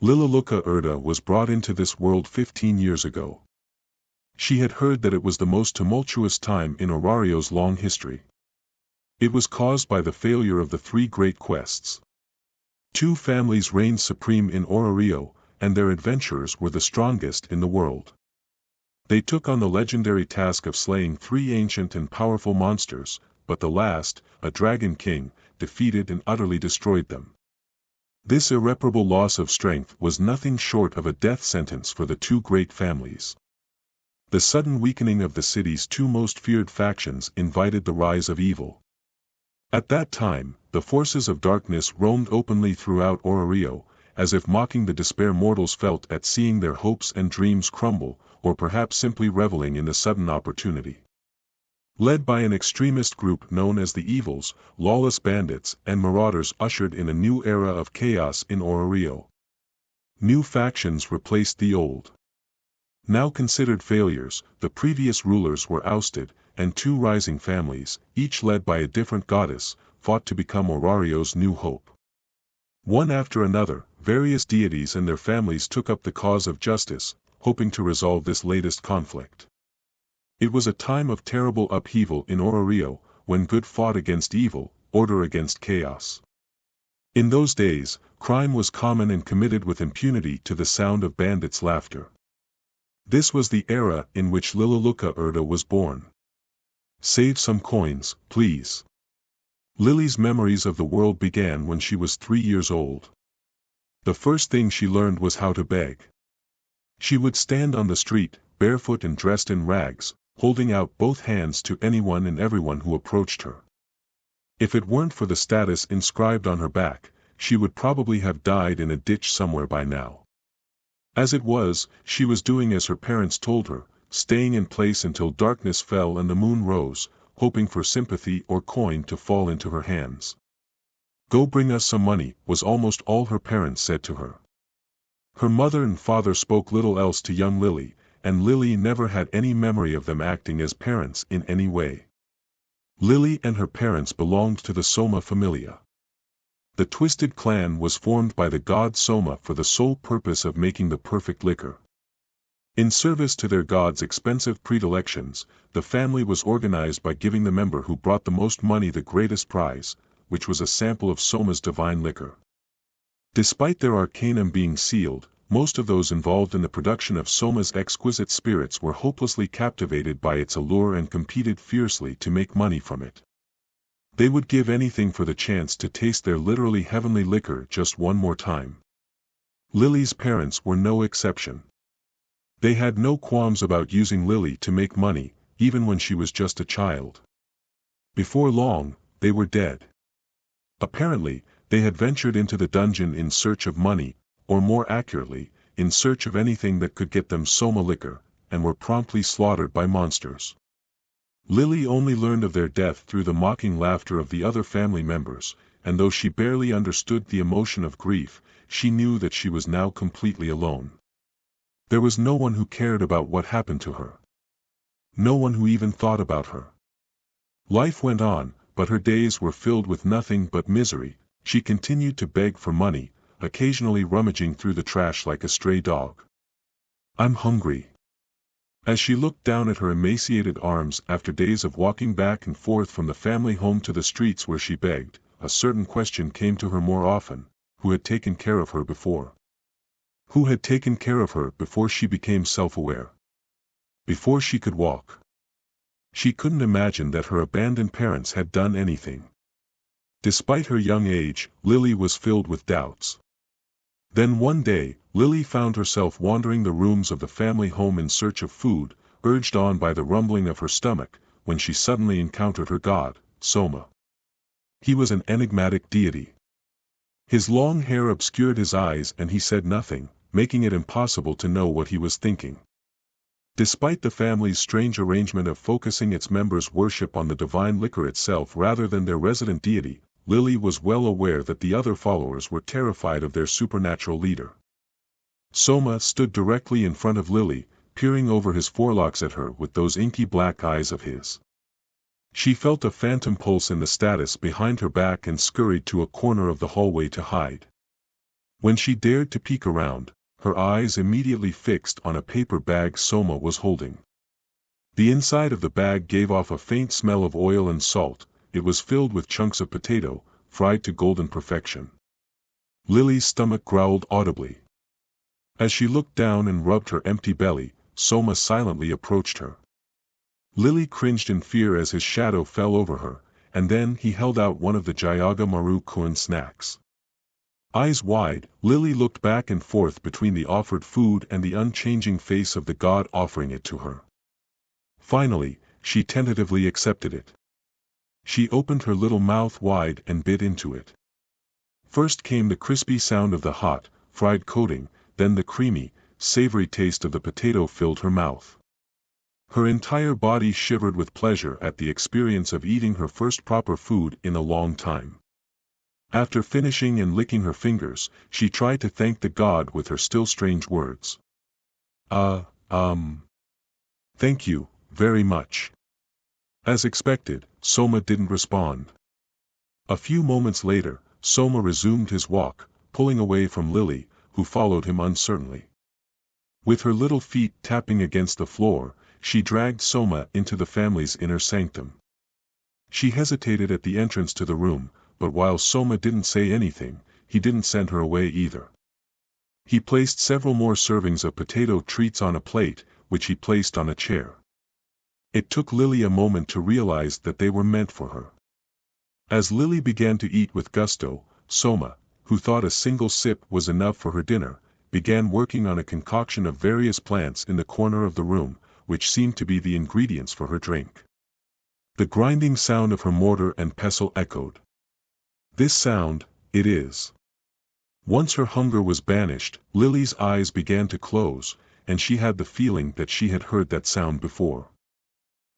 Lilaluka Erda was brought into this world 15 years ago. She had heard that it was the most tumultuous time in Orario's long history. It was caused by the failure of the three great quests. Two families reigned supreme in Orario, and their adventurers were the strongest in the world. They took on the legendary task of slaying three ancient and powerful monsters, but the last, a dragon king, defeated and utterly destroyed them. This irreparable loss of strength was nothing short of a death sentence for the two great families. The sudden weakening of the city's two most feared factions invited the rise of evil. At that time, the forces of darkness roamed openly throughout Orario, as if mocking the despair mortals felt at seeing their hopes and dreams crumble, or perhaps simply reveling in the sudden opportunity. Led by an extremist group known as the Evils, lawless bandits and marauders ushered in a new era of chaos in Orario. New factions replaced the old. Now considered failures, the previous rulers were ousted, and two rising families, each led by a different goddess, fought to become Orario's new hope. One after another, various deities and their families took up the cause of justice, hoping to resolve this latest conflict. It was a time of terrible upheaval in Orario, when good fought against evil, order against chaos. In those days, crime was common and committed with impunity to the sound of bandits' laughter. This was the era in which Lilaluka Erda was born. Save some coins, please. Lily's memories of the world began when she was 3 years old. The first thing she learned was how to beg. She would stand on the street, barefoot and dressed in rags, holding out both hands to anyone and everyone who approached her. If it weren't for the status inscribed on her back, she would probably have died in a ditch somewhere by now. As it was, she was doing as her parents told her, staying in place until darkness fell and the moon rose, hoping for sympathy or coin to fall into her hands. "Go bring us some money," was almost all her parents said to her. Her mother and father spoke little else to young Lily, and Lily never had any memory of them acting as parents in any way. Lily and her parents belonged to the Soma Familia. The Twisted Clan was formed by the god Soma for the sole purpose of making the perfect liquor. In service to their god's expensive predilections, the family was organized by giving the member who brought the most money the greatest prize, which was a sample of Soma's divine liquor. Despite their arcanum being sealed, most of those involved in the production of Soma's exquisite spirits were hopelessly captivated by its allure and competed fiercely to make money from it. They would give anything for the chance to taste their literally heavenly liquor just one more time. Lily's parents were no exception. They had no qualms about using Lily to make money, even when she was just a child. Before long, they were dead. Apparently, they had ventured into the dungeon in search of money, or more accurately, in search of anything that could get them Soma liquor, and were promptly slaughtered by monsters. Lily only learned of their death through the mocking laughter of the other family members, and though she barely understood the emotion of grief, she knew that she was now completely alone. There was no one who cared about what happened to her. No one who even thought about her. Life went on, but her days were filled with nothing but misery. She continued to beg for money, occasionally rummaging through the trash like a stray dog. "I'm hungry." As she looked down at her emaciated arms after days of walking back and forth from the family home to the streets where she begged, a certain question came to her more often: who had taken care of her before? Who had taken care of her before she became self-aware? Before she could walk? She couldn't imagine that her abandoned parents had done anything. Despite her young age, Lily was filled with doubts. Then one day, Lily found herself wandering the rooms of the family home in search of food, urged on by the rumbling of her stomach, when she suddenly encountered her god, Soma. He was an enigmatic deity. His long hair obscured his eyes and he said nothing, making it impossible to know what he was thinking. Despite the family's strange arrangement of focusing its members' worship on the divine liquor itself rather than their resident deity, Lily was well aware that the other followers were terrified of their supernatural leader. Soma stood directly in front of Lily, peering over his forelocks at her with those inky black eyes of his. She felt a phantom pulse in the status behind her back and scurried to a corner of the hallway to hide. When she dared to peek around, her eyes immediately fixed on a paper bag Soma was holding. The inside of the bag gave off a faint smell of oil and salt. It was filled with chunks of potato, fried to golden perfection. Lily's stomach growled audibly. As she looked down and rubbed her empty belly, Soma silently approached her. Lily cringed in fear as his shadow fell over her, and then he held out one of the Jayaga Maru Kun snacks. Eyes wide, Lily looked back and forth between the offered food and the unchanging face of the god offering it to her. Finally, she tentatively accepted it. She opened her little mouth wide and bit into it. First came the crispy sound of the hot, fried coating, then the creamy, savory taste of the potato filled her mouth. Her entire body shivered with pleasure at the experience of eating her first proper food in a long time. After finishing and licking her fingers, she tried to thank the god with her still strange words. Thank you, very much. As expected, Soma didn't respond. A few moments later, Soma resumed his walk, pulling away from Lily, who followed him uncertainly. With her little feet tapping against the floor, she dragged Soma into the family's inner sanctum. She hesitated at the entrance to the room, but while Soma didn't say anything, he didn't send her away either. He placed several more servings of potato treats on a plate, which he placed on a chair. It took Lily a moment to realize that they were meant for her. As Lily began to eat with gusto, Soma, who thought a single sip was enough for her dinner, began working on a concoction of various plants in the corner of the room, which seemed to be the ingredients for her drink. The grinding sound of her mortar and pestle echoed. This sound, it is. Once her hunger was banished, Lily's eyes began to close, and she had the feeling that she had heard that sound before.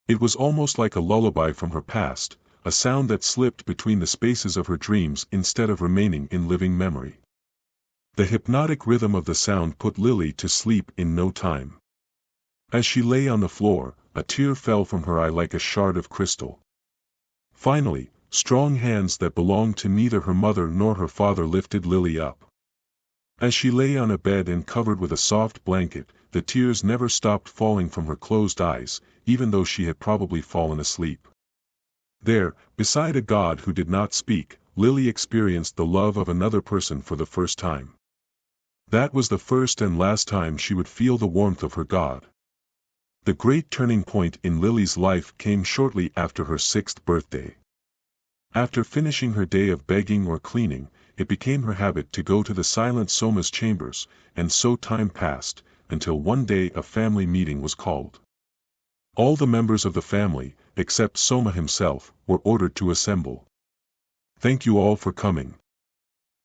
It was almost like a lullaby from her past, a sound that slipped between the spaces of her dreams instead of remaining in living memory. The hypnotic rhythm of the sound put Lily to sleep in no time. As she lay on the floor, a tear fell from her eye like a shard of crystal. Finally, strong hands that belonged to neither her mother nor her father lifted Lily up. As she lay on a bed and covered with a soft blanket, the tears never stopped falling from her closed eyes, even though she had probably fallen asleep. There, beside a god who did not speak, Lily experienced the love of another person for the first time. That was the first and last time she would feel the warmth of her god. The great turning point in Lily's life came shortly after her 6th birthday. After finishing her day of begging or cleaning, it became her habit to go to the silent Soma's chambers, and so time passed, until one day a family meeting was called. All the members of the family, except Soma himself, were ordered to assemble. Thank you all for coming.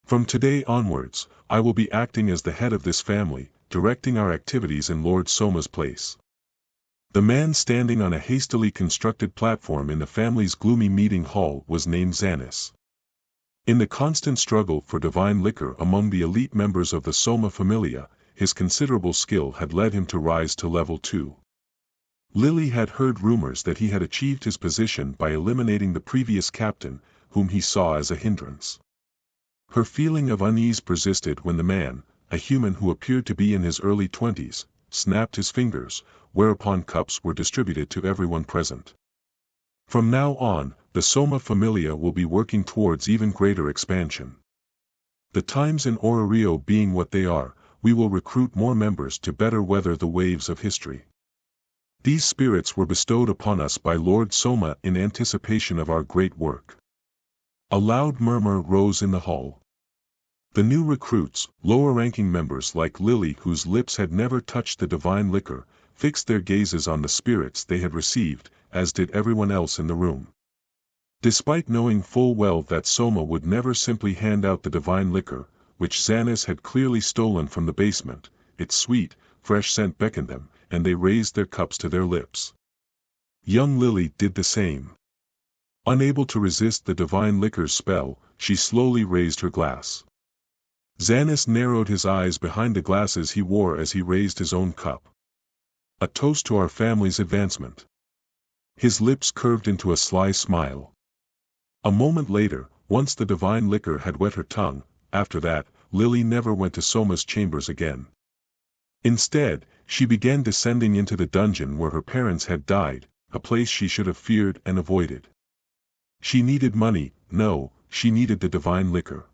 From today onwards, I will be acting as the head of this family, directing our activities in Lord Soma's place. The man standing on a hastily constructed platform in the family's gloomy meeting hall was named Xanis. In the constant struggle for divine liquor among the elite members of the Soma Familia, his considerable skill had led him to rise to level 2. Lily had heard rumors that he had achieved his position by eliminating the previous captain, whom he saw as a hindrance. Her feeling of unease persisted when the man, a human who appeared to be in his early 20s, snapped his fingers, whereupon cups were distributed to everyone present. From now on, the Soma Familia will be working towards even greater expansion. The times in Orario being what they are, we will recruit more members to better weather the waves of history. These spirits were bestowed upon us by Lord Soma in anticipation of our great work. A loud murmur rose in the hall. The new recruits, lower-ranking members like Lily whose lips had never touched the divine liquor, fixed their gazes on the spirits they had received, as did everyone else in the room. Despite knowing full well that Soma would never simply hand out the divine liquor, which Xanis had clearly stolen from the basement, its sweet, fresh scent beckoned them, and they raised their cups to their lips. Young Lily did the same. Unable to resist the divine liquor's spell, she slowly raised her glass. Xanis narrowed his eyes behind the glasses he wore as he raised his own cup. A toast to our family's advancement. His lips curved into a sly smile. A moment later, once the divine liquor had wet her tongue, after that, Lily never went to Soma's chambers again. Instead, she began descending into the dungeon where her parents had died, a place she should have feared and avoided. She needed money, no, she needed the divine liquor.